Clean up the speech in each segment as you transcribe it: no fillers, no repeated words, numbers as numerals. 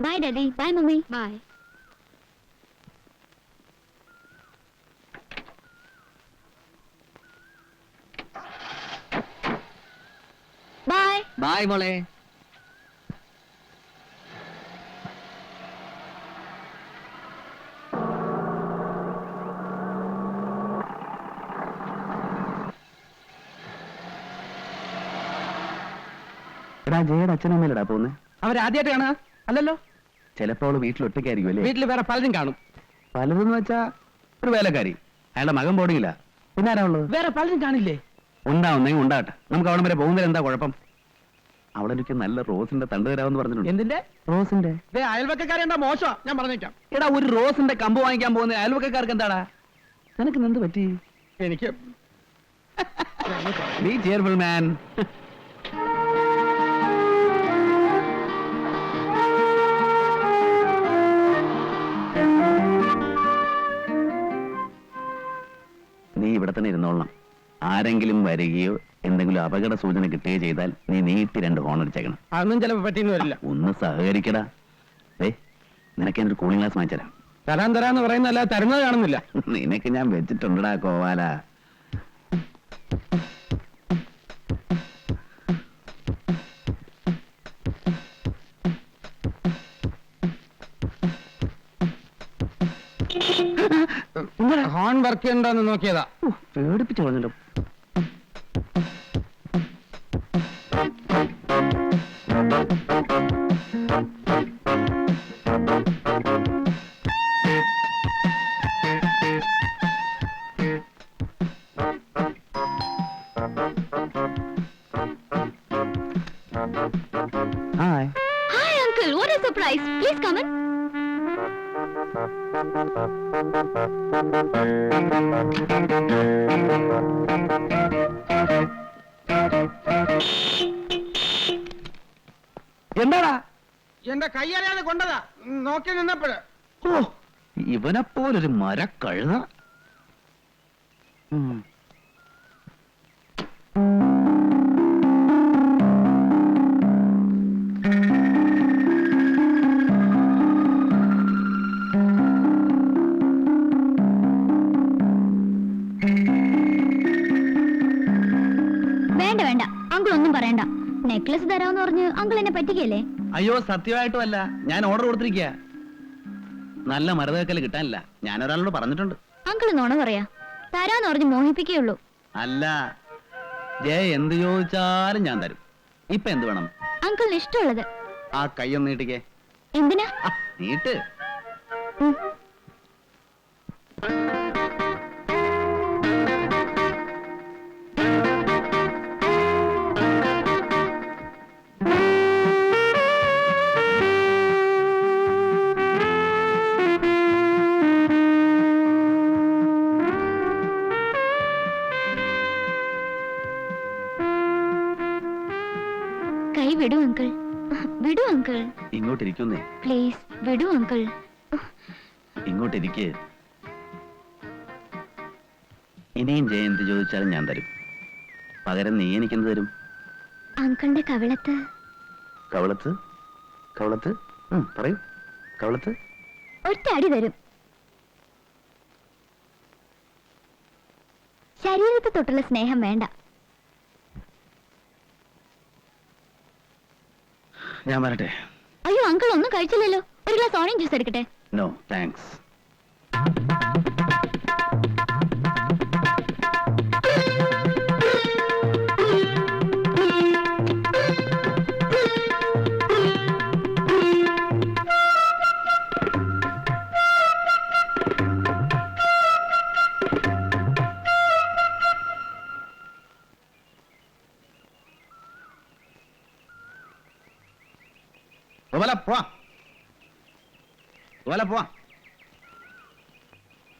By daddy. Bye mummy. Bye. Bye. Bye മോളെ. എടാ ജയുടെ അച്ഛനമ്മയിലടാ പോന്നെ. അവരാദ്യമായിട്ട് കാണുക അല്ലല്ലോ. ചിലപ്പോ അവള് വീട്ടിൽ ഒറ്റയ്ക്കായിരിക്കും അല്ലേ? വീട്ടിൽ വേറെ പലരും കാണും. പലതെന്ന് വെച്ചാ ഒരു വേലക്കാരി, അയാളുടെ മകൻ ബോർഡിങ്ങില്ല. പിന്നെ ആരാ ഉള്ളത്? വേറെ പലരും കാണില്ലേ? ഉണ്ടാവുന്നെങ്കിൽ ഉണ്ടാകട്ടെ. നമുക്ക് അവിടെ വരെ പോകുന്നതിൽ എന്താ കുഴപ്പം? അവളെനിക്ക് നല്ല റോസിന്റെ തണ്ട് തരാമെന്ന് പറഞ്ഞിട്ടുണ്ട്. എന്തിന്റെ? റോസിന്റെ. അയൽവക്കാരെന്താ മോശം, ഞാൻ പറഞ്ഞേക്കാം. എടാ ഒരു റോസിന്റെ കമ്പ് വാങ്ങിക്കാൻ പോകുന്ന അയൽവക്കാർക്ക് എന്താടാ? നിനക്ക് എന്ത് പറ്റി? എനിക്ക് ബി ചെയർഫുൾ മാൻ. നീ ഇവിടെ തന്നെ ഇരുന്നോളണം. ആരെങ്കിലും വരികയോ എന്തെങ്കിലും അപകട സൂചന കിട്ടുകയോ ചെയ്താൽ നീ നീട്ടി 2 ഹോൺ അടിച്ചേക്കണം. അതൊന്നും ചിലപ്പോ പറ്റിയെന്ന് വരില്ല. ഒന്ന് സഹകരിക്കടാ. നിനക്ക് എന്നൊരു കൂളിംഗ് ഗ്ലാസ് വാങ്ങിച്ചരാം. തരാന്ന് പറയുന്നല്ല, തരുന്നത് കാണുന്നില്ല. നിനക്ക് ഞാൻ വെച്ചിട്ടുണ്ടടാ കോവാല. ഹോൺ വർക്ക് ചെയ്യണ്ടോന്ന് നോക്കിയതാ. പേടിപ്പിച്ചു പറഞ്ഞല്ലോ. Hi. Hi uncle, what a surprise. Please come in. എന്താടാ? എന്റെ കൈ അറിയാതെ കൊണ്ടതാ, നോക്കി നിന്നപ്പോഴ്. ഓ, ഇവനെപ്പോലൊരു മരക്കഴുത. വേണ്ട വേണ്ട, അങ്കിൾ ഒന്നും പറയണ്ട. നെക്ലസ് തരാമെന്ന് പറഞ്ഞ് അങ്കിൾ എന്നെ പറ്റിക്കല്ലേ? അയ്യോ സത്യമായിട്ടും അല്ല, ഞാൻ ഓർഡർ കൊടുത്തിരിക്കുക. നല്ല മരതക്കല് കിട്ടാനില്ല. ഞാൻ ഒരാളോട് പറഞ്ഞിട്ടുണ്ട്. അങ്കിൾ നോണ പറയാ. തരാന്ന് പറഞ്ഞ് മോഹിപ്പിക്കുകയുള്ളൂ. അല്ല, ജയ എന്ത് ചോദിച്ചാലും ഞാൻ തരും. ഇപ്പൊ എന്ത് വേണം? അങ്കിളിന് ഇഷ്ടമുള്ളത്. ആ കൈയൊന്ന് നീട്ടിക്കേ. എന്തിനാ? നീട്ട്. കൈ വിടൂ അങ്കിൾ. വിടൂ അങ്കിൾ. ഇങ്ങോട്ടിരിക്കുന്നേ. പ്ലീസ് വിടൂ അങ്കിൾ. ഇങ്ങോട്ടിരിക്കേ. ഇനിയും ജയ എന്ത് ചോദിച്ചാലും ഞാൻ തരും. പകരം നീ എനിക്കെന്ത് തരും? അങ്കിളിന്റെ കവിളത്ത്. കവളത്ത്? കവളത്ത്? പറയൂ. കവളത്ത്? ഒറ്റ അടി തരും. ശരീരത്തെ തൊട്ടുള്ള സ്നേഹം വേണ്ട. ഞാൻ വരട്ടെ. അയ്യോ അങ്കിൾ ഒന്നും കഴിച്ചില്ലല്ലോ. ഒരു ഗ്ലാസ് ഓറഞ്ച് ജ്യൂസ് എടുക്കട്ടെ? No thanks.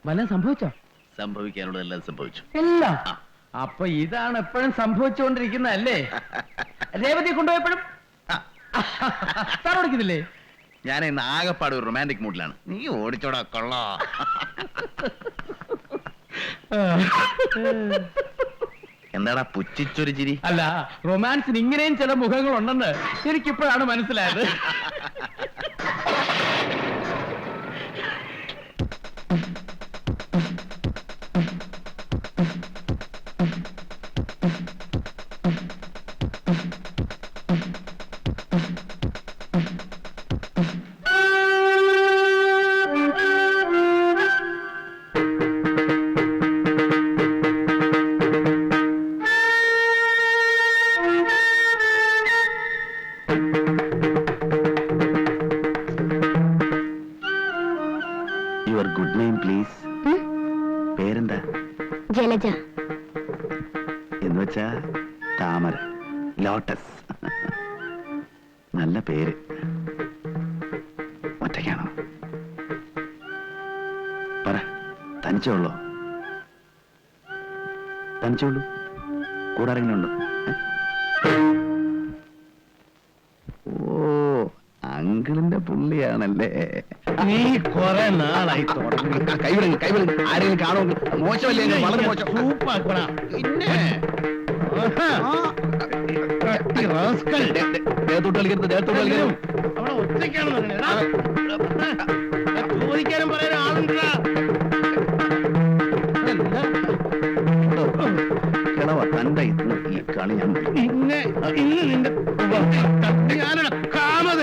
വല്ലതും സംഭവിച്ചോ? സംഭവിക്കാനുള്ളതെല്ലാം സംഭവിച്ചു. ഇല്ല. അപ്പൊ ഇതാണ് എപ്പോഴും സംഭവിച്ചുകൊണ്ടിരിക്കുന്നതല്ലേ? രേവതിയെ കൊണ്ടുപോയപ്പോഴും സാർ ഓടിക്കുന്നില്ലേ? ഞാൻ ഇന്ന് ആകെപ്പാട് ഒരു റൊമാൻറ്റിക് മൂഡിലാണ്. നീ ഓടിച്ചോടാ കൊള്ളാ. എന്താടാ പുച്ഛിച്ചൊരു ചിരി? അല്ല, റൊമാൻസിന് ഇങ്ങനെയും ചില മുഖങ്ങളുണ്ടെന്ന് എനിക്കിപ്പോഴാണ് മനസ്സിലായത്. Good name please. ഉം? പേരെന്താ? ജലജ. എന്ന് വെച്ചാ താമര, ലോട്ടസ്. നല്ല പേര്. ഒറ്റയ്ക്കാണോ? പറ, തനിച്ചുള്ളോ? തനിച്ചുള്ളൂ? കൂടെ ആരെങ്കിലും ഉണ്ടോ? ഓ, അങ്കിളിന്റെ പുള്ളിയാണല്ലേ. നീ കൊറേ നാളായി തുടങ്ങി. കൈവിടുங்க കൈവിടുங்க. ആരെങ്കിലും കാണോ? മോശമല്ലേ? വളരെ മോശം. സൂപ്പാക്കണ. പിന്നെ കട്ടി റാസ്കൽ. ദേഹത്തോട്ട് കളിക്കരുത്, ദേഹത്തോട്ട് കളിക്കരുത്. അവിടെ ഒറ്റയ്ക്കാണെന്ന് പറഞ്ഞത്. ചോദിക്കാനും പറയാൻ ആളുണ്ടാ. കിളവ തന്റെ ഇന്ന് ഈ കളി ഞാൻ ഇന്ന് നിന്റെ ഞാനോട് കാമത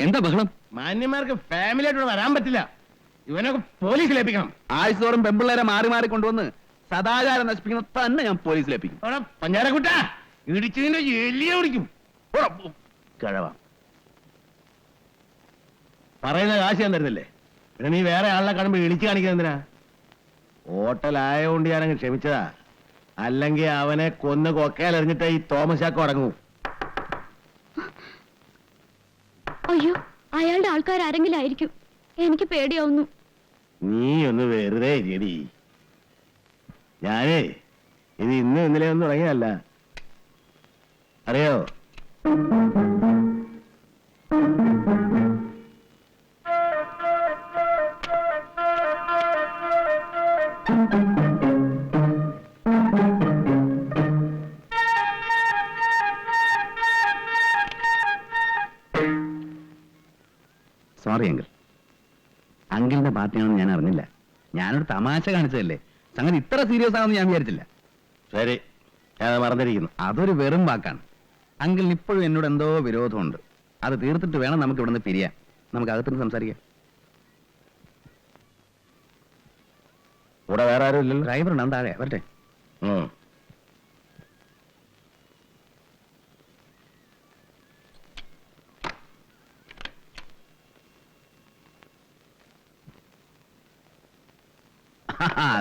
എന്താ ബഹളം? മാന്യന്മാർക്ക് ഫാമിലി ആയിട്ട് വരാൻ പറ്റില്ല. ഇവനൊക്കെ പോലീസിലേപ്പിക്കണം. ആഴ്ചതോറും പെമ്പിള്ളേരെ മാറി മാറി കൊണ്ടുവന്ന് സദാചാരം നശിപ്പിക്കുന്ന തന്നെ ഞാൻ പോലീസിലേപ്പിക്കും. അവിടെ പഞ്ചാരക്കുട്ട ഇടിച്ചതിന്റെ എല്ലിയെ ഓടിക്കും. കിഴവ പറയുന്ന കാശ് ഞാൻ തരുന്നില്ലേ? പിന്നെ നീ വേറെ ആളെ കാണുമ്പോ ഇടിച്ചു കാണിക്കുന്നത് എന്തിനാ? ഹോട്ടലായോണ്ട് ഞാനങ്ങ് ക്ഷമിച്ചതാ. അല്ലെങ്കിൽ അവനെ കൊന്ന് കൊക്കയിലെറിഞ്ഞിട്ട് ഈ തോമസ് ചാക്കോ അടങ്ങൂ. അയ്യോ, അയാളുടെ ആൾക്കാരാരെങ്കിലും ആയിരിക്കും. എനിക്ക് പേടിയാവുന്നു. നീ ഒന്ന് വെറുതെ ഇരിയടി. ഞാനേ ഇത് ഇന്ന് ഇന്നലെ ഒന്നും തുടങ്ങിയല്ല, അറിയോ? Sorry uncle. അങ്കിളിന്റെ പാർട്ടിയാണെന്ന് ഞാൻ അറിഞ്ഞില്ല. ഞാനൊരു തമാശ കാണിച്ചതല്ലേ. സംഗതി ഇത്ര സീരിയസ് ആണെന്ന് ഞാൻ വിചാരിച്ചില്ല. ശരി, ഞാൻ മറന്നിരിക്കുന്നു. അതൊരു വെറും വാക്കാണ്. അങ്കിളിന് ഇപ്പോഴും എന്നോട് എന്തോ വിരോധമുണ്ട്. അത് തീർത്തിട്ട് വേണം നമുക്ക് ഇവിടുന്ന് പിരിയാൻ. നമുക്ക് അകത്തുനിന്ന് സംസാരിക്കാം. ഇവിടെ വേറെ ആരും ഇല്ലല്ലോ. ഡ്രൈവർ ഉണ്ട്, താഴെ വരട്ടെ.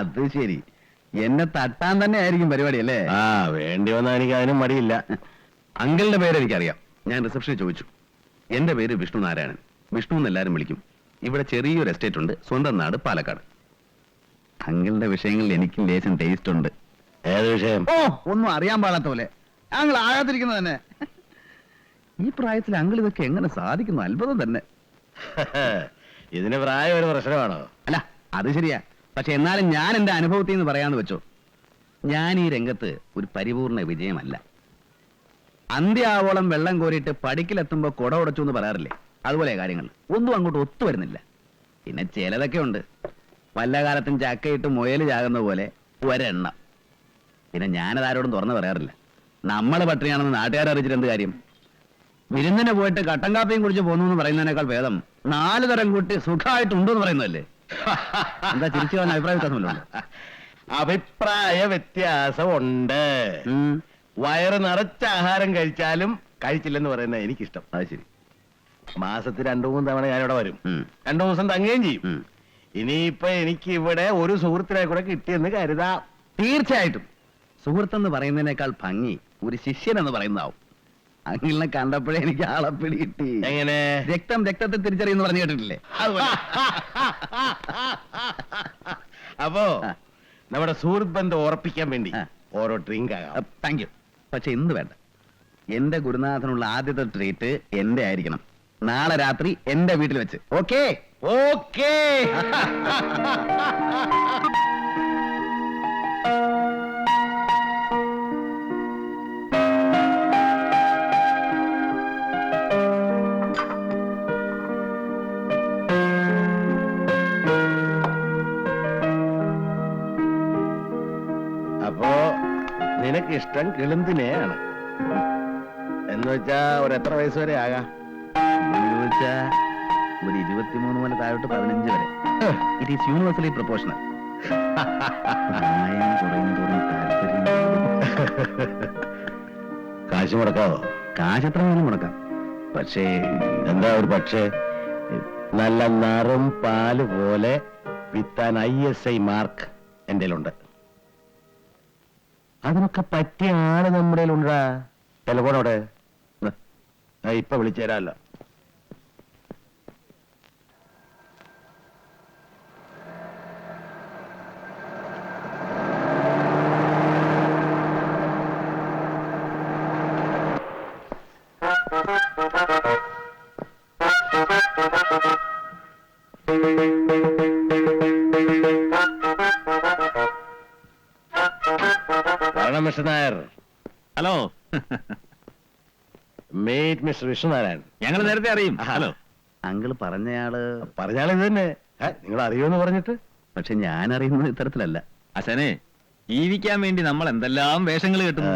അത് ശരി, എന്നെ തട്ടാൻ തന്നെ ആയിരിക്കും പരിപാടി അല്ലേ? ആ, വേണ്ടി വന്നാൽ എനിക്ക് അതിനും മടിയില്ല. അങ്കിളിന്റെ പേര് എനിക്കറിയാം. ഞാൻ റിസപ്ഷനിൽ ചോദിച്ചു. എന്റെ പേര് വിഷ്ണു നാരായണൻ. വിഷ്ണു എന്ന് എല്ലാവരും വിളിക്കും. ഇവിടെ ചെറിയൊരു എസ്റ്റേറ്റ് ഉണ്ട്. സ്വന്തം നാട് പാലക്കാട്. അങ്കിളിന്റെ വിഷയങ്ങളിൽ എനിക്കും ലേശം ടേസ്റ്റ് ഉണ്ട്. ഏത് വിഷയം? ഓ, ഒന്നും അറിയാൻ പാടാത്ത പോലെ. അങ്കിൾ ആകാതിരിക്കുന്നത് തന്നെ. ഈ പ്രായത്തിൽ അങ്കിൾ ഇതൊക്കെ എങ്ങനെ സാധിക്കുന്നു? അത്ഭുതം തന്നെ. ഇതിന് പ്രായം ഒരു പ്രശ്നമാണോ? അല്ല, അത് ശരിയാ. പക്ഷെ എന്നാലും ഞാൻ എന്റെ അനുഭവത്തിൽ നിന്ന് പറയാന്ന് വെച്ചോ, ഞാൻ ഈ രംഗത്ത് ഒരു പരിപൂർണ വിജയമല്ല. അന്ത്യാവോളം വെള്ളം കോരിയിട്ട് പടിക്കിലെത്തുമ്പോ കുട ഉടച്ചു എന്ന് പറയാറില്ലേ? അതുപോലെ കാര്യങ്ങൾ ഒന്നും അങ്ങോട്ട് ഒത്തുവരുന്നില്ല. പിന്നെ ചിലതൊക്കെ ഉണ്ട്. വല്ല കാലത്തും ചക്കയിട്ട് മുയല് ചാകുന്ന പോലെ ഒരെണ്ണം. പിന്നെ ഞാനതാരോടും തുറന്നു പറയാറില്ല. നമ്മള് പട്ടിണിയാണെന്ന് നാട്ടുകാരെ അറിയിച്ചിട്ട് എന്ത് കാര്യം? വിരുന്നിന് പോയിട്ട് കട്ടൻ കാപ്പിയും കുടിച്ച് പോന്നു എന്ന് പറയുന്നതിനേക്കാൾ ഭേദം 4 തരം കൂട്ടി സുഖമായിട്ടുണ്ടെന്ന് പറയുന്നതല്ലേ? എന്താ ചിരിച്ചു വന്ന അഭിപ്രായ വ്യത്യാസമല്ലോ? അഭിപ്രായ വ്യത്യാസമുണ്ട്. വയറ് നിറച്ച ആഹാരം കഴിച്ചാലും കഴിച്ചില്ലെന്ന് പറയുന്നത് എനിക്കിഷ്ടം. അത് ശരി. മാസത്തിൽ 2-3 തവണ ഞാനിവിടെ വരും. 2 ദിവസം തങ്ങുകയും ചെയ്യും. ഇനിയിപ്പൊ എനിക്ക് ഇവിടെ ഒരു സുഹൃത്തിനെ കൂടെ കിട്ടിയെന്ന് കരുതാം. തീർച്ചയായിട്ടും. സുഹൃത്തെന്ന് പറയുന്നതിനേക്കാൾ ഭംഗി ഒരു ശിഷ്യൻ എന്ന് പറയുന്നതാവും. അങ്കിളിനെ കണ്ടപ്പോഴേ എനിക്ക് ആളെ പിടികിട്ടി. എങ്ങനെ? രക്തം രക്തത്തെ തിരിച്ചറിയുന്നു പറഞ്ഞു കേട്ടിട്ടില്ലേ? അപ്പോ നമ്മുടെ സുഹൃത്ത് ബന്ധം ഉറപ്പിക്കാൻ വേണ്ടി ആ. ഓരോ ഡ്രിങ്ക് ആകാം. Thank you. പക്ഷെ ഇന്ന് വേണ്ട. എന്റെ ഗുരുനാഥനുള്ള ആദ്യത്തെ ട്രീറ്റ് എന്റെ ആയിരിക്കണം. നാളെ രാത്രി എന്റെ വീട്ടിൽ വെച്ച്. ഓക്കേ? ഓക്കേ. അപ്പോ നിനക്കിഷ്ടം കിളുന്തിനെയാണ് എന്ന് വെച്ചാ ഒരു എത്ര വയസ്സ് വരെ ആകാം? ചോദിച്ചാ ഒരു 23 മുതൽ താഴോട്ട് 15 വരെ. It is universally proportional. പ്രായം കുറയുന്നതോറും താല്പര്യം. കാശ് മുടക്കാവോ? കാശ് എത്ര വേണം മുടക്കാം. പക്ഷേ എന്താ ഒരു പക്ഷേ, നല്ല നറും പാല് പോലെ വിത്താൻ ISI മാർക്ക് എന്റെ ഉണ്ട്. അതിനൊക്കെ പറ്റിയ ആള് നമ്മുടെ ഉണ്ടാ. ടെലഫോണോടെ ഇപ്പൊ വിളിച്ചേരാല്ലോ. Mister Nair. Hello. Meet mister Vishnunarayan. ഞങ്ങൾ നേരത്തെ അറിയും. ഹലോ. അങ്കിള് പറഞ്ഞയാള് ഇത് തന്നെ. നിങ്ങൾ അറിയുമെന്ന് പറഞ്ഞിട്ട്. പക്ഷെ ഞാൻ അറിയുന്നത് ഇത്തരത്തിലല്ല. അച്ഛനെ, ജീവിക്കാൻ വേണ്ടി നമ്മൾ എന്തെല്ലാം വേഷങ്ങൾ കെട്ടുന്നു.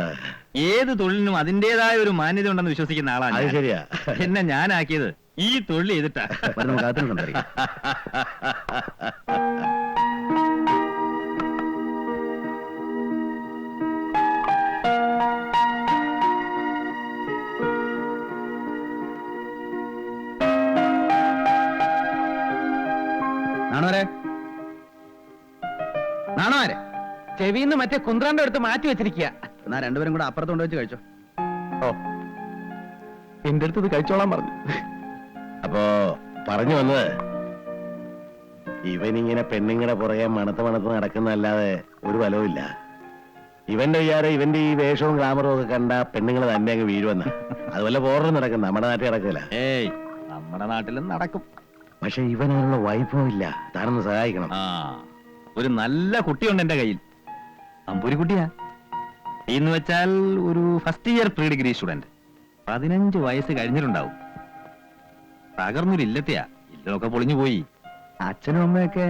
ഏത് തൊഴിലിനും അതിന്റേതായ ഒരു മാന്യത ഉണ്ടെന്ന് വിശ്വസിക്കുന്ന ആളാണ്. അത് ശരിയാ. എന്നെ ഞാനാക്കിയത് ഈ തൊഴിൽ ചെയ്തിട്ടാ. നാണോരെ ചെവിന്ന് മറ്റേ കുന്ത്രാന്റെ അടുത്ത് മാറ്റി വെച്ചിരിക്കുക. എന്നാ രണ്ടുപേരും കൂടെ അപ്പുറത്ത് കൊണ്ടുവച്ച് കഴിച്ചോ. ഓ, എന്റെ അടുത്ത് ഇത് കഴിച്ചോളാൻ പറഞ്ഞു. അപ്പോ പറഞ്ഞു വന്നത്, ഇവനിങ്ങനെ പെണ്ണുങ്ങളുടെ പുറകെ മണത്ത് നടക്കുന്നതല്ലാതെ ഒരു ഫലവും ഇല്ല. ഇവന്റെ വിചാരം ഇവന്റെ ഈ വേഷവും ഗ്ലാമറും ഒക്കെ കണ്ട പെണ്ണുങ്ങൾ തന്നെ അങ്ങ് വീഴുവെന്ന. അതുപോലെ പോറും നടക്കും. നമ്മുടെ നാട്ടിൽ നടക്കില്ല. ഏയ്, നമ്മുടെ നാട്ടിലും നടക്കും. പക്ഷെ ഇവനുള്ള വൈഭവം ഇല്ല. താനൊന്ന് സഹായിക്കണം. ഒരു നല്ല കുട്ടിയുണ്ട് എന്റെ കയ്യിൽ. അമ്പൂരി കുട്ടിയാ. എന്ന് വെച്ചാൽ ഒരു first year pre degree student. 15 വയസ്സ് കഴിഞ്ഞിട്ടുണ്ടാവും. തകർന്നൊരു ഇല്ലത്തെയാ. ഇല്ലൊക്കെ പൊളിഞ്ഞു പോയി. അച്ഛനും അമ്മയൊക്കെ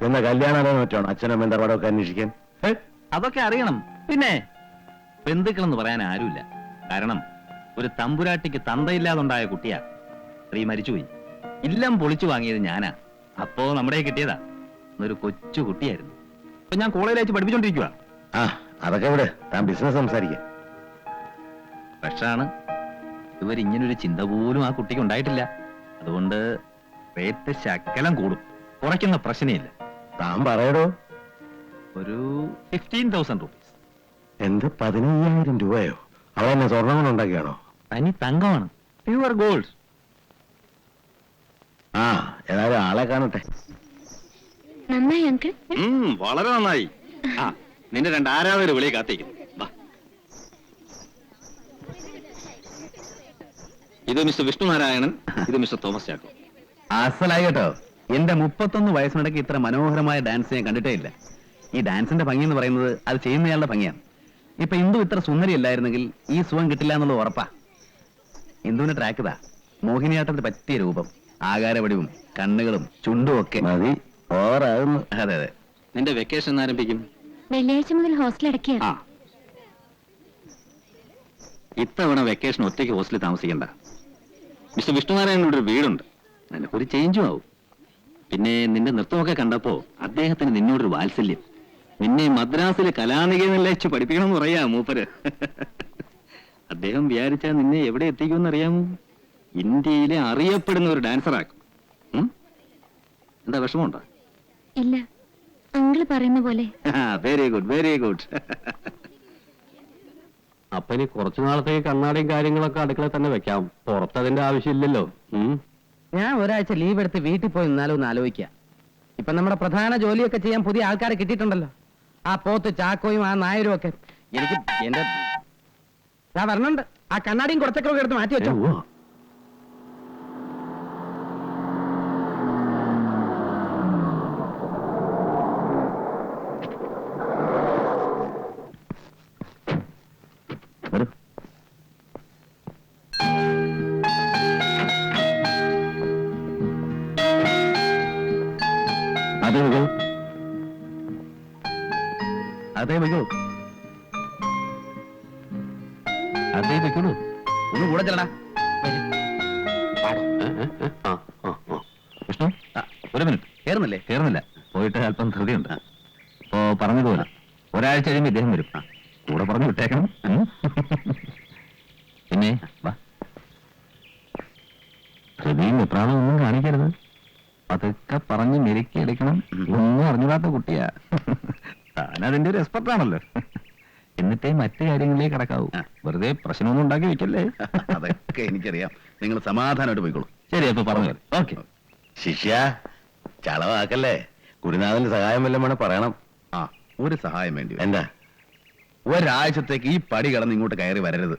എന്നാ കല്യാണം പറ്റണം. അച്ഛനും അമ്മയും തറവാടൊക്കെ അന്വേഷിക്കാൻ അതൊക്കെ അറിയണം. പിന്നെ ബന്ധുക്കളെന്ന് പറയാൻ ആരുമില്ല. കാരണം ഒരു തമ്പുരാട്ടിക്ക് തന്തയില്ലാതുണ്ടായ കുട്ടിയാ. സ്ത്രീ മരിച്ചുപോയി. ഇല്ലം പൊളിച്ചു വാങ്ങിയത് ഞാനാ. അപ്പോ നമ്മുടെ കിട്ടിയതാ. ഒരു കൊച്ചു കുട്ടിയായിരുന്നു. ഇപ്പൊ ഞാൻ കോളേജിൽ വെച്ച് പഠിപ്പിച്ചോണ്ടിരിക്കുക. അതൊക്കെ ഇവിടെ താൻ ബിസിനസ് സംസാരിക്കാം. പക്ഷാണ് ഇവരിങ്ങനൊരു ചിന്ത പോലും ആ കുട്ടിക്ക് ഉണ്ടായിട്ടില്ല. അതുകൊണ്ട് റേറ്റ് ശകലം കൂടും. കുറയ്ക്കുന്ന പ്രശ്നമില്ല. താൻ പറയടോ. ഒരു 15,000 റുപ്പീസ്. എന്ത് 15,000 രൂപയോ? അവളെന്നെ സ്വർണ്ണം കൊണ്ട് ഉണ്ടാക്കിയാണോ? തനി തങ്കമാണ്. Pure gold. ഏതായാലും ആളെ കാണട്ടെ. നന്നായി അങ്കിൾ. വളരെ നന്നായി. നിന്റെ 2 ആരാധകർ വിളി കാത്തിരിക്കുന്നു. ഇത് മിസ്റ്റർ വിഷ്ണുനാരായണൻ, ഇത് മിസ്റ്റർ തോമസ് ചാക്കോ. അസലായി കേട്ടോ. എന്റെ 31 വയസ്സിനിടയ്ക്ക് ഇത്ര മനോഹരമായ ഡാൻസ് ഞാൻ കണ്ടിട്ടേ ഇല്ല. ഈ ഡാൻസിന്റെ ഭംഗി എന്ന് പറയുന്നത് അത് ചെയ്യുന്നയാളുടെ ഭംഗിയാണ്. ഇപ്പൊ ഇന്ദു ഇത്ര സുന്ദരി അല്ലായിരുന്നെങ്കിൽ ഈ സുഖം കിട്ടില്ല എന്നുള്ളത് ഉറപ്പാ. ഇന്ദുവിന്റെ ട്രാക്ക് ഇതാ. മോഹിനിയാട്ടത്തിന് പറ്റിയ രൂപം, ആകാരവടിവും കണ്ണുകളും ചുണ്ടും ഒക്കെ മതി. ഓവറാകുന്നു. അതെ അതെ. നിന്റെ വെക്കേഷൻ ആരംഭിക്കും? വെള്ളിയാഴ്ച മുതൽ ഹോസ്റ്റൽ അടയ്ക്കുക. ഇത്തവണ വെക്കേഷൻ ഒറ്റയ്ക്ക് ഹോസ്റ്റലിൽ താമസിക്കണ്ട. മിസ്റ്റർ വിഷ്ണുനാരായണൻ്റെ ഒരു വീടുണ്ട്. നിനക്കൊരു ചേഞ്ചും ആവും. പിന്നെ നിന്റെ നൃത്തമൊക്കെ കണ്ടപ്പോ അദ്ദേഹത്തിന് നിന്നോടൊരു വാത്സല്യം. നിന്നെ മദ്രാസിലെ കലാനികേതനിൽ വെച്ച് പഠിപ്പിക്കണമെന്ന് പറയാ മൂപ്പര്. അദ്ദേഹം വിചാരിച്ചാൽ നിന്നെ എവിടെ എത്തിക്കുമെന്ന് അറിയാമോ? ഇന്ത്യയിലെ അറിയപ്പെടുന്ന ഒരു ഡാൻസറാക്കും. എന്താ വിഷമമുണ്ടോ? ഇല്ല, അങ്കിള് പറയുന്ന പോലെ. Very good, very good. അപ്പൊ ഇനി കുറച്ചു നാളത്തേക്ക് കണ്ണാടിയും കാര്യങ്ങളൊക്കെ അടുക്കളയിൽ തന്നെ വെക്കാം. പുറത്തതിന്റെ ആവശ്യമില്ലല്ലോ. ഞാൻ ഒരാഴ്ച ലീവ് എടുത്ത് വീട്ടിൽ പോയി നിന്നാലോ എന്ന് ആലോചിക്കുക. ഇപ്പൊ നമ്മുടെ പ്രധാന ജോലിയൊക്കെ ചെയ്യാൻ പുതിയ ആൾക്കാരെ കിട്ടിയിട്ടുണ്ടല്ലോ. ആ പോത്ത് ചാക്കോയും ആ നായരും ഒക്കെ. എനിക്ക് എന്റെ വരണുണ്ട്. ആ കണ്ണാടിയും കുറച്ചൊക്കെ എടുത്ത് മാറ്റി വെച്ചോ. അതേ വയ്ക്കൂ, അതേ വയ്ക്കൂ, അതേ വയ്ക്കുള്ളൂ. ഒന്ന് കൂടെ ചെല്ലടാ. വിഷ്ണു, ഒരു മിനിറ്റ്. കേറുന്നില്ലേ? കേറുന്നില്ല. പോയിട്ട് അല്പം ധൃതിയുണ്ട്. അപ്പോ പറഞ്ഞതുപോലെ ഒരാഴ്ച കഴിയുമ്പോൾ ഇദ്ദേഹം വരും. കൂടെ പറഞ്ഞു വിട്ടേക്കണം. പിന്നെ വാ. ക്ഷമിക്കണം, ഒന്നും അറിഞ്ഞിടാത്ത കുട്ടിയാ. താൻ അതിന്റെ ഒരു എക്സ്പെർട്ട് ആണല്ലോ. എന്നിട്ടേ മറ്റു കാര്യങ്ങളിലേക്ക് കടക്കാവൂ. വെറുതെ പ്രശ്നമൊന്നും ഉണ്ടാക്കി വെക്കല്ലേ. അതൊക്കെ എനിക്കറിയാം. നിങ്ങൾ സമാധാനമായിട്ട് പോയിക്കോളൂ. ശരി, അപ്പൊ പറഞ്ഞു. ഓക്കെ. ശിഷ്യ, ചളവാക്കല്ലേ. ഗുരുനാഥന്റെ സഹായം വല്ലതും വേണം പറയണം. ആ, ഒരു സഹായം വേണ്ടി വരും. എന്താ? ഒരാഴ്ചത്തേക്ക് ഈ പടി കടന്ന് ഇങ്ങോട്ട് കയറി വരരുത്.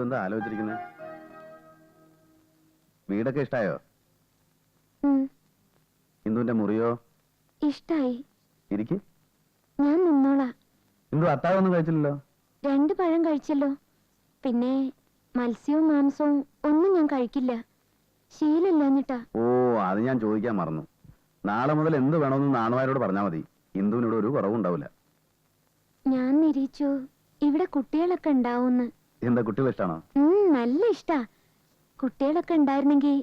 എന്താ ആലോചിച്ചിരിക്കുന്നത്? വീടൊക്കെ ഇഷ്ടായോ? ഇന്ദുവിന്റെ മുറിയോ? ഇഷ്ടായി. ഇരിക്ക്. ഞാൻ നിന്നോളാ. ഇന്ദു അത്താഴമൊന്നും കഴിച്ചില്ലല്ലോ. 2 പഴം കഴിച്ചല്ലോ. പിന്നെ മത്സ്യവും മാംസവും ഒന്നും ഞാൻ കഴിക്കില്ല. ശീലമില്ലാഞ്ഞിട്ടാ. ഓ, അത് ഞാൻ ചോദിക്കാൻ മറന്നു. നാളെ മുതൽ എന്ത് വേണമെന്ന് നാണുമാരോട് പറഞ്ഞാൽ മതി. ഇന്ദുവിനോട് ഒരു കുറവുണ്ടാവില്ല. ഞാൻ നിരീച്ചു ഇവിടെ കുട്ടികളൊക്കെ ഉണ്ടാവുമെന്ന്. എന്താ, കുട്ടികൾ ഇഷ്ടാണോ? നല്ല ഇഷ്ടാ. കുട്ടികളൊക്കെ ഉണ്ടായിരുന്നെങ്കി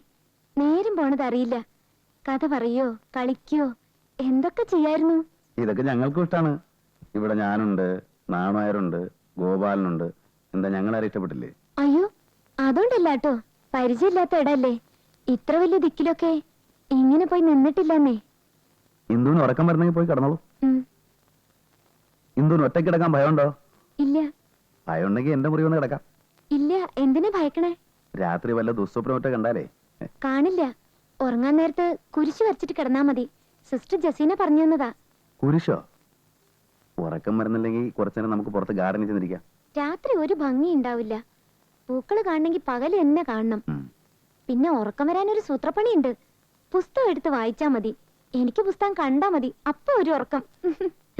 നേരം പോണത് അറിയില്ല. കഥ പറയോ കളിക്കോ എന്തൊക്കെ ചെയ്യായിരുന്നു. ഇതൊക്കെ ഞങ്ങൾക്കും ഇഷ്ടാണ്. ഇവിടെ ഞാനുണ്ട്, നാണുമാരുണ്ട്, ഗോപാലനുണ്ട്. എന്താ, ഞങ്ങളാരും ഇഷ്ടപ്പെട്ടില്ലേ? അയ്യോ, അതുകൊണ്ടല്ലാട്ടോ. പരിചയമില്ലാത്ത ഇടല്ലേ. ഇത്ര വലിയ ദിക്കിലൊക്കെ ഇങ്ങനെ പോയി നിന്നിട്ടില്ലെന്നേ. ഇന്ദുവിന് ഉറക്കം വരുന്നെങ്കിൽ പോയി കിടന്നോളൂ. ഇന്ദുവിന് ഒറ്റയ്ക്ക് കിടക്കാൻ ഭയമുണ്ടോ? ഇല്ല. ഭയമുണ്ടെങ്കിൽ എന്റെ മുറി ഒന്ന് കിടക്കാം. ഇല്ല. എന്തിനാ ഭയക്കണേ? രാത്രി വല്ല ദുസ്വപ്നമൊക്കെ കണ്ടാലേ. കാണില്ല. ഉറങ്ങാൻ നേരത്ത് കുരിശ് വരച്ചിട്ട് കിടന്നാ മതി. സിസ്റ്റർ ജസീന പറഞ്ഞു തന്നതാ. കുരിശോ? ഉറക്കം വരുന്നില്ലെങ്കിൽ കുറച്ചേരം നമുക്ക് പുറത്ത് ഗാർഡനിൽ ചെന്നിരിക്കാം. രാത്രി ഒരു ഭംഗി ഉണ്ടാവില്ല. പൂക്കള് കാണണമെങ്കിൽ പകല് എന്നെ കാണണം. പിന്നെ ഉറക്കം വരാനൊരു സൂത്രപ്പണിയുണ്ട്. പുസ്തകം എടുത്ത് വായിച്ചാ മതി. എനിക്ക് പുസ്തകം കണ്ടാ മതി. അപ്പൊ ഒരു ഉറക്കം.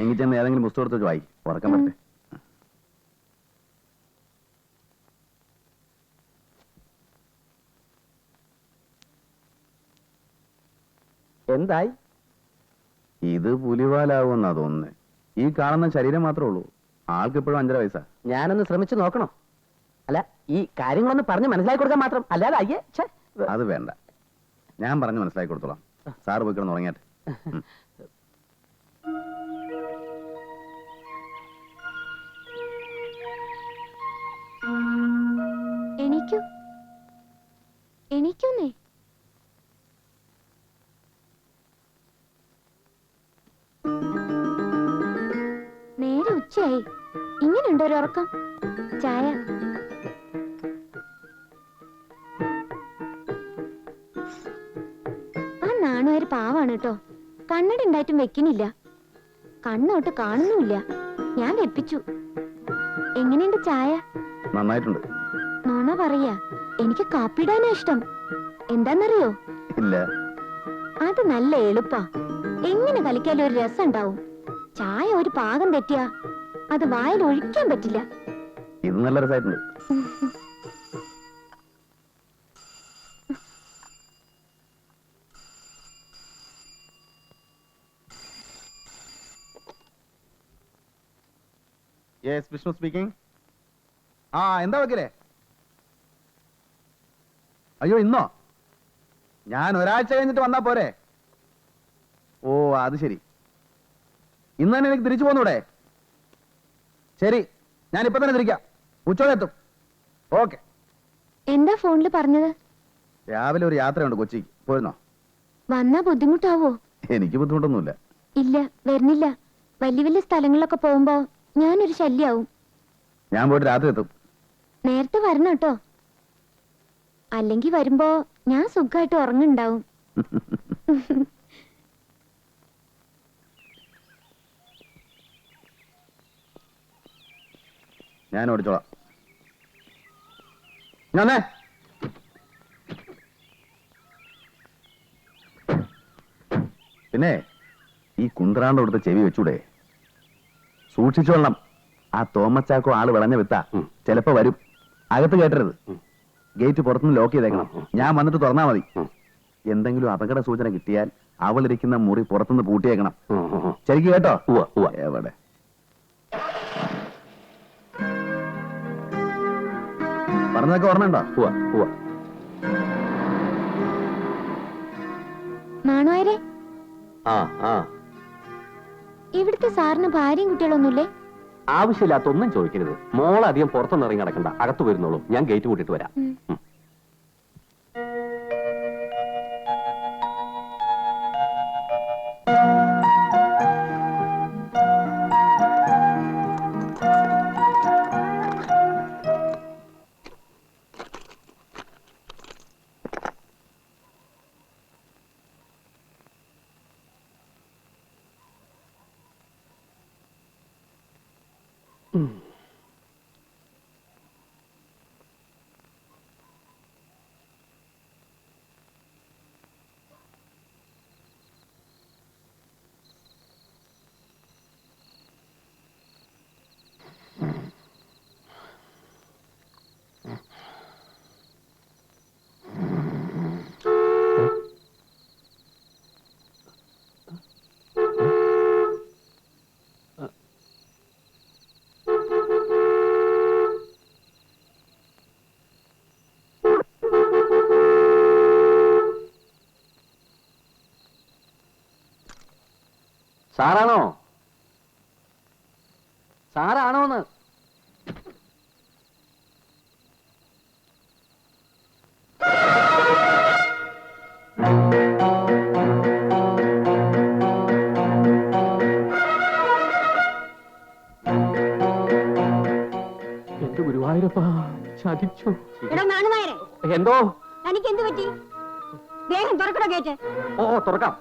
എങ്കിൽ ചെന്ന് ഏതെങ്കിലും പുസ്തകം എടുത്ത് വായി. ഉറക്കം വരട്ടെ. എന്തായി? ഇത് പുലിവാലാവുമെന്നാ തോന്നുന്നേ. ഈ കാണുന്ന ശരീരം മാത്രമേ ഉള്ളൂ. ആൾക്ക് ഇപ്പോഴും 5.5 വയസ്സാ. ഞാനൊന്ന് ശ്രമിച്ചു നോക്കണം. അല്ല, ഈ കാര്യങ്ങളൊന്ന് പറഞ്ഞ് മനസ്സിലാക്കി കൊടുക്കാൻ മാത്രം. അല്ലാതെ അയ്യേ അത് വേണ്ട. ഞാൻ പറഞ്ഞ് മനസ്സിലാക്കി കൊടുത്തോളാം. സാറ് പോയി കിടന്ന് ഉറങ്ങിയാട്ടെ. എണീക്കൂ. എണീക്കൂന്നേ. നേരെ ഉച്ചയായി. ഇങ്ങനെയുണ്ടോ ഒരു ഉറക്കം? ചായ. ആ നാണുകാര് പാവാണ് കേട്ടോ. കണ്ണട ഉണ്ടായിട്ടും വെക്കണില്ല. കണ്ണോട്ട് കാണുന്നുമില്ല. ഞാൻ വെപ്പിച്ചു. എങ്ങനെയുണ്ട് ചായ? നന്നായിട്ടുണ്ട്. നോണ പറയാ. എനിക്ക് കാപ്പിടാനാ ഇഷ്ടം. എന്താന്നറിയോ? ഇല്ല. അത് നല്ല എളുപ്പാ. എങ്ങനെ കളിക്കാലും ഒരു രസം ഉണ്ടാവും. ചായ ഒരു പാകം തെറ്റിയാ അത് വായിൽ ഒഴിക്കാൻ പറ്റില്ല. ഇത് നല്ല രസമായിട്ടുണ്ട്. Yes, Vishnu speaking. ആ, എന്താ വക്കീലേ? അയ്യോ, ഇന്നോ? ഞാൻ ഒരാഴ്ച കഴിഞ്ഞിട്ട് വന്നാ പോരെ? ഓ, അത് ശരി. ഇന്ന് തന്നെ എനിക്ക് തിരിച്ചു പോന്നൂടെ? ശരി, ഞാൻ ഇപ്പൊ തന്നെ തിരിക്കാം. ഉച്ചയോടെ എത്തും. ഓക്കെ. എന്താ ഫോണില് പറഞ്ഞത്? രാവിലെ ഒരു യാത്രയുണ്ട് കൊച്ചിക്ക്. പോയിരുന്നോ? വന്നാ ബുദ്ധിമുട്ടാവോ? എനിക്ക് ബുദ്ധിമുട്ടൊന്നുമില്ല. ഇല്ല, വരുന്നില്ല. വലിയ വലിയ സ്ഥലങ്ങളിലൊക്കെ പോകുമ്പോ ഞാനൊരു ശല്യാവും. ഞാൻ പോയിട്ട് രാത്രി എത്തും. നേരത്തെ വരണം കേട്ടോ. അല്ലെങ്കിൽ വരുമ്പോ ഞാൻ സുഖമായിട്ട് ഉറങ്ങുണ്ടാവും. ഞാൻ ഓടിച്ചോളാം. ഞാനേ പിന്നെ ഈ കുന്ത്രാണ്ട് കൊടുത്ത ചെവി വെച്ചൂടെ? സൂക്ഷിച്ചോളണം. ആ തോമസ് ചാക്കോ ആള് വിളഞ്ഞ വിത്താ. ചിലപ്പോ വരും. അകത്ത് കേട്ടരുത്. ഗേറ്റ് പുറത്തുനിന്ന് ലോക്ക് ചെയ്തേക്കണം. ഞാൻ വന്നിട്ട് തുറന്നാ മതി. എന്തെങ്കിലും അപകട സൂചന കിട്ടിയാൽ അവളിരിക്കുന്ന മുറി പുറത്തുനിന്ന് പൂട്ടിയേക്കണം. ശരിക്കും കേട്ടോ? എവിടെ? പറഞ്ഞതൊക്കെ ഓർമ്മയുണ്ടോ? നാണുവാരെ, ആ ആ ഇവിടുത്തെ സാറിന് ഭാര്യയും കുട്ടികളൊന്നുമില്ലേ? ആവശ്യമില്ലാത്തൊന്നും ചോദിക്കരുത്. മോളധികം പുറത്തൊന്നും ഇറങ്ങി നടക്കണ്ട, അകത്ത് വരുന്നുള്ളൂ. ഞാൻ ഗേറ്റ് കൂട്ടിട്ട് വരാം. ഉം. സാറാണോ? സാറാണോന്ന്? എന്റെ ഗുരുവായൂരപ്പാ, ചതിച്ചു. എന്തോ? തനിക്ക് എന്ത് പറ്റി? വേഗം തുറക്കടോ ഗേറ്റ്. ഓ തുറക്കാം.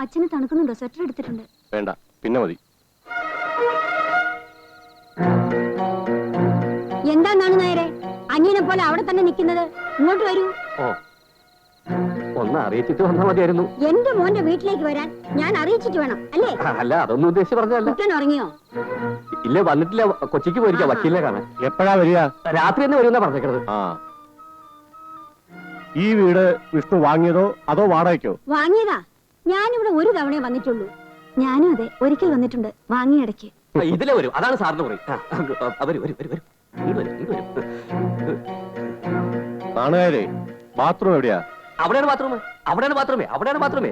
അച്ഛന് തണുക്കുന്നുണ്ടോ? സ്വെറ്റർ എടുത്തിട്ടുണ്ട്. വേണ്ട, പിന്നെ മതി. എന്താണെന്നാണ് നേരെ അനിയനെ പോലെ അവിടെ തന്നെ നിൽക്കുന്നത്? ഇങ്ങോട്ട് വരൂ. ഓ, ഒന്ന് അറിയിച്ചിട്ട് വന്നാൽ മതിയായിരുന്നു. എന്റെ മോന്റെ വീട്ടിലേക്ക് വരാൻ ഞാൻ അറിയിച്ചിട്ട് വേണം അല്ലേ? അല്ല, അതൊന്നും ഉദ്ദേശിച്ച് പറഞ്ഞതല്ല. കുട്ടൻ ഉറങ്ങിയോ? ഇല്ല, വന്നിട്ടില്ല. കൊച്ചിക്ക് പോയിരിക്കാം വക്കീലിനെ കാണാൻ. എപ്പോഴാ വരിക? രാത്രി തന്നെ വരുന്ന പറഞ്ഞേക്കണത്. ആ, ഈ വീട് വിഷ്ണു വാങ്ങിയതോ അതോ വാടകയ്ക്കോ? വാങ്ങിയതാ. ഞാനിവിടെ ഒരു തവണയെ വന്നിട്ടുള്ളൂ. ഞാനും അതെ, ഒരിക്കൽ വന്നിട്ടുണ്ട്, വാങ്ങിയ ഇടയ്ക്ക്. ഇതിലെ വരും, അതാണ് സാറിന് പറയും. നാണുകാരെ, ബാത്റൂം എവിടെയാ? അവിടെയാണ് ബാത്റൂം, അവിടെയാണ് ബാത്റൂമേ, അവിടെയാണ് ബാത്റൂമേ.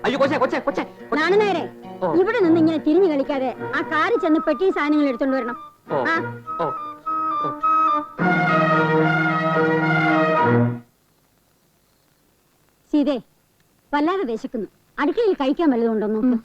അയ്യോ കൊച്ചേ കൊച്ചേ കൊച്ചേ. നാണുനേരെ, ഇവിടെ നിന്ന് ഇങ്ങനെ തിരിഞ്ഞു കളിക്കാതെ ആ കാറിൽ ചെന്ന് പെട്ടി സാധനങ്ങൾ എടുത്തോണ്ട് വരണം. ഓ ആ ഓ ഓ. സീതേ, വല്ലാതെ വിശക്കുന്നു. അടുക്കളയിൽ കഴിക്കാൻ വല്ലതും ഉണ്ടോ നോക്ക്.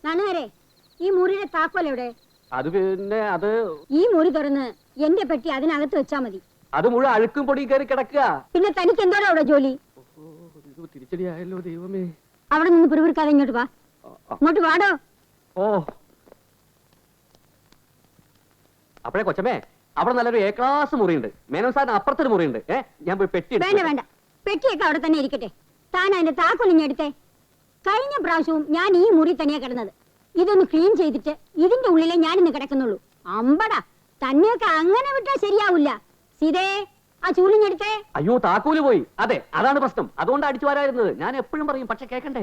നാണുനേരെ, ഈ മുറിയുടെ താക്കോൽ എവിടെ? അത് പിന്നെ അത് ഈ മുറി തുറന്ന് എന്റെ പെട്ടി അതിനകത്ത് വെച്ചാ മതി. അത് മുഴുവൻ അഴുക്കും പൊടിയും കയറി കിടക്കുക. പിന്നെ തനിക്ക് എന്തോടാ അവിടെ ജോലി? തിരിച്ചടിയായല്ലോ ദൈവമേ. അവിടെ നിന്ന് പിറുപിറുക്കാതെ ഇങ്ങോട്ട് വാ. ഇങ്ങോട്ട് വാടോ. ഓ, അപ്പഴേ കൊച്ചമ്മേ, അവിടെ നല്ലൊരു എ ക്ലാസ് മുറിയുണ്ട്. മേനോൻ സാറിന് അപ്പുറത്തൊരു മുറിയുണ്ട്. ഞാൻ പോയി പെട്ടി വേണ്ട വേണ്ട, പെട്ടിയൊക്കെ അവിടെ തന്നെ ഇരിക്കട്ടെ. താൻ അതിന്റെ താക്കോൽ ഇങ്ങെടുത്തേ. കഴിഞ്ഞ പ്രാവശ്യവും ഞാൻ ഈ മുറി തന്നെയാ കിടന്നത്. ഇതൊന്ന് ക്ലീൻ ചെയ്തിട്ട് ഇതിന്റെ ഉള്ളിലേ ഞാൻ ഇന്ന് കിടക്കുന്നുള്ളൂ. അമ്പടാ, തന്നെയൊക്കെ അങ്ങനെ വിട്ടാ ശരിയാവില്ല. സീതേ, ആ ചൂലിഞ്ഞെടുത്തേ. അയ്യോ, താക്കോല് പോയി. അതെ, അതാണ് പ്രശ്നം. അതുകൊണ്ട് അടിച്ചു വരായിരുന്നത്. ഞാൻ എപ്പോഴും പറയും, പക്ഷെ കേക്കണ്ടേ.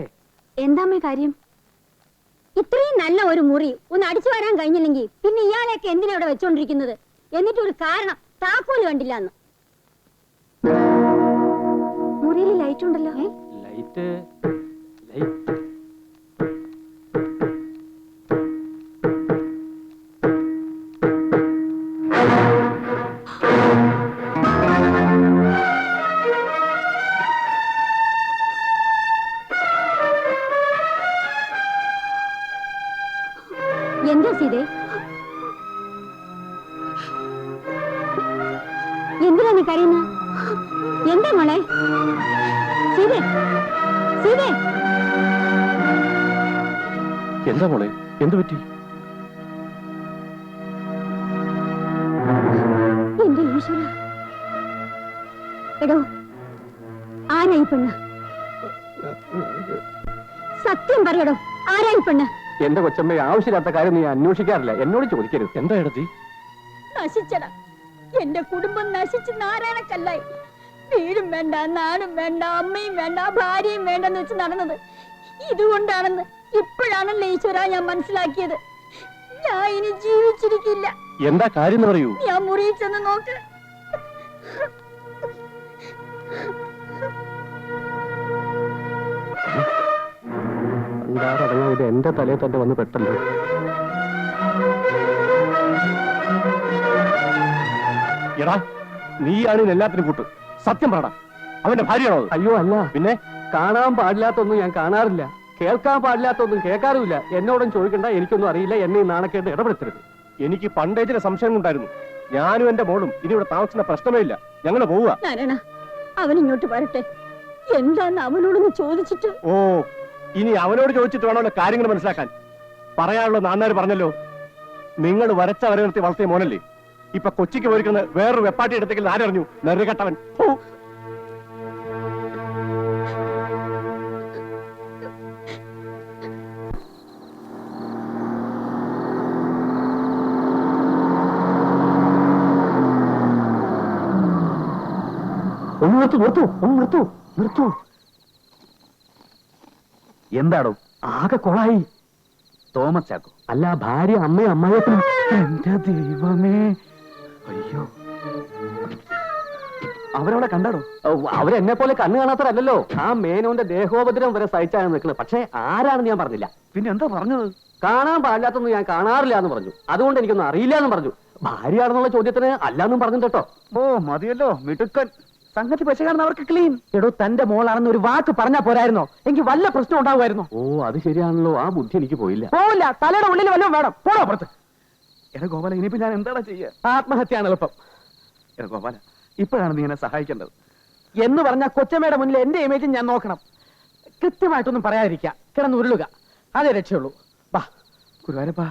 എന്താമ്മേ കാര്യം? ഇത്രയും നല്ല ഒരു മുറി ഒന്ന് അടിച്ചു വരാൻ കഴിഞ്ഞില്ലെങ്കിൽ പിന്നെ ഇയാളെയൊക്കെ എന്തിനാ ഇവിടെ വെച്ചോണ്ടിരിക്കുന്നത്? എന്നിട്ടൊരു കാരണം, താക്കോല് കണ്ടില്ല എന്ന്. മുറിയിൽ ലൈറ്റ് ഉണ്ടല്ലോ. ലൈറ്റ് ലൈറ്റ് എന്താ സീതേ, എന്തിനാ നീ കരയുന്ന? എന്താ മോളെ? സീതേ, സീതേ, എന്താ മോളെ, എന്തു പറ്റി? എന്റെ ഈശ്വര. എടോ, ആരായി പെണ്ണ്? സത്യം പറയടോ, ആരായി പെണ്ണ്? എന്റെ കൊച്ചമ്മ ആവശ്യമില്ലാത്ത കാര്യം നീ അന്വേഷിക്കാറില്ല, എന്നോട് ചോദിക്കരുത്. എന്താ എടത്തി? നശിച്ചട, എന്റെ കുടുംബം നശിച്ച് നാരായണക്കല്ലായി. വീടും വേണ്ട, നാടും വേണ്ട, അമ്മയും വേണ്ട, ഭാര്യയും വേണ്ടെന്ന് വെച്ച് നടന്നത് ഇതുകൊണ്ടാണെന്ന് ഇപ്പോഴാണല്ലോ ഈശ്വര ഞാൻ മനസ്സിലാക്കിയത്. ഞാൻ ഇനി ജീവിച്ചിരിക്കില്ല. എന്താ കാര്യം എന്ന് പറയൂ. ഞാൻ മുറിയിൽ ചെന്ന് നോക്ക്. ഇത് എന്റെ തലയിൽ തന്നെ വന്ന് പെട്ടല്ലോ. എടാ, നീയാണ് എല്ലാത്തിനും കൂട്ട്. സത്യം പറടാ, അവന്റെ ഭാര്യയാണോ അത്? അയ്യോ അല്ല, പിന്നെ കാണാൻ പാടില്ലാത്തൊന്നും ഞാൻ കാണാറില്ല, കേൾക്കാൻ പാടില്ലാത്തൊന്നും കേൾക്കാറുമില്ല. എന്നോടും ചോദിക്കണ്ട, എനിക്കൊന്നും അറിയില്ല, എന്നെ ഈ നാണക്കേട്ട് ഇടപെടുത്തരുത്. എനിക്ക് പണ്ടേ ചില സംശയം ഉണ്ടായിരുന്നു. ഞാനും എന്റെ മോളും ഇനി ഇവിടെ താമസിക്കുന്ന പ്രശ്നമേ ഇല്ല. ഞങ്ങൾ പോവുക. നാരായണ, അവൻ ഇങ്ങോട്ട് വരട്ടെ. എന്താന്ന് അവനോടൊന്ന് ചോദിച്ചിട്ട്. ഓ, ഇനി അവനോട് ചോദിച്ചിട്ട് വേണമല്ലോ കാര്യങ്ങൾ മനസ്സിലാക്കാൻ. പറയാനുള്ള നാന്നാര് പറഞ്ഞല്ലോ, നിങ്ങൾ വരച്ച വരെ നിർത്തി വളർത്തിയ മോനല്ലേ. ഇപ്പൊ കൊച്ചിക്ക് പോയിരിക്കുന്ന വേറൊരു വെപ്പാട്ടി എടുത്തെങ്കിൽ ആരറിഞ്ഞു? നെറുകെട്ടവൻ. ഒന്ന് നിർത്തൂ. എന്താടോ ആകെ കൊളായി. തോമസ് ചാക്കോ? അല്ല, ഭാര്യ, അമ്മയും അമ്മായിയപ്പനും. എന്റെ ദൈവമേ, അയ്യോ, അവരവിടെ കണ്ടാടോ? അവരെന്നെ പോലെ കണ്ണു കാണാത്തവരല്ലോ. ആ മേനോന്റെ ദേഹോപദ്രവം വരെ സഹിച്ചാണ് നിൽക്കുന്നത്. പക്ഷെ ആരാണെന്ന് ഞാൻ പറഞ്ഞില്ല. പിന്നെ എന്താ പറഞ്ഞത്? കാണാൻ പാടില്ലാത്തൊന്നും ഞാൻ കാണാറില്ല എന്ന് പറഞ്ഞു. അതുകൊണ്ട് എനിക്കൊന്നും അറിയില്ല എന്ന് പറഞ്ഞു. ഭാര്യയാണെന്നുള്ള ചോദ്യത്തിന് അല്ലാന്നും പറഞ്ഞു കേട്ടോ. ഓ മതിയല്ലോ, മിടുക്കൻ. സംഗതി പശകാണെന്ന് അവർക്ക് ക്ലീൻ. എടോ, തന്റെ മോളാണെന്ന് ഒരു വാക്ക് പറഞ്ഞാ പോരായിരുന്നോ? എനിക്ക് വല്ല പ്രശ്നം ഉണ്ടാവുമായിരുന്നോ? ഓ, അത് ശരിയാണല്ലോ. ആ ബുദ്ധി എനിക്ക് പോയില്ല. പോവില്ല, തലയുടെ ഉള്ളിൽ വല്ലതും വേണം. പോണോ പുറത്ത്. എടാ ഗോപാല, ഇനിയിപ്പോ ഞാൻ എന്താടാ ചെയ്യാ? ആത്മഹത്യയാണ് എളുപ്പം. എടാ ഗോപാല, ഇപ്പോഴാണ് നീ എന്നെ സഹായിക്കേണ്ടത്. എന്ന് പറഞ്ഞാൽ കൊച്ചമ്മയുടെ മുന്നിൽ എന്റെ ഇമേജ് ഞാൻ നോക്കണം. കൃത്യമായിട്ടൊന്നും പറയാതിരിക്കുക, കിടന്ന് ഉരുളുക, അതേ രക്ഷയുള്ളൂ. വാ ഗുരുവായൂരപ്പാ,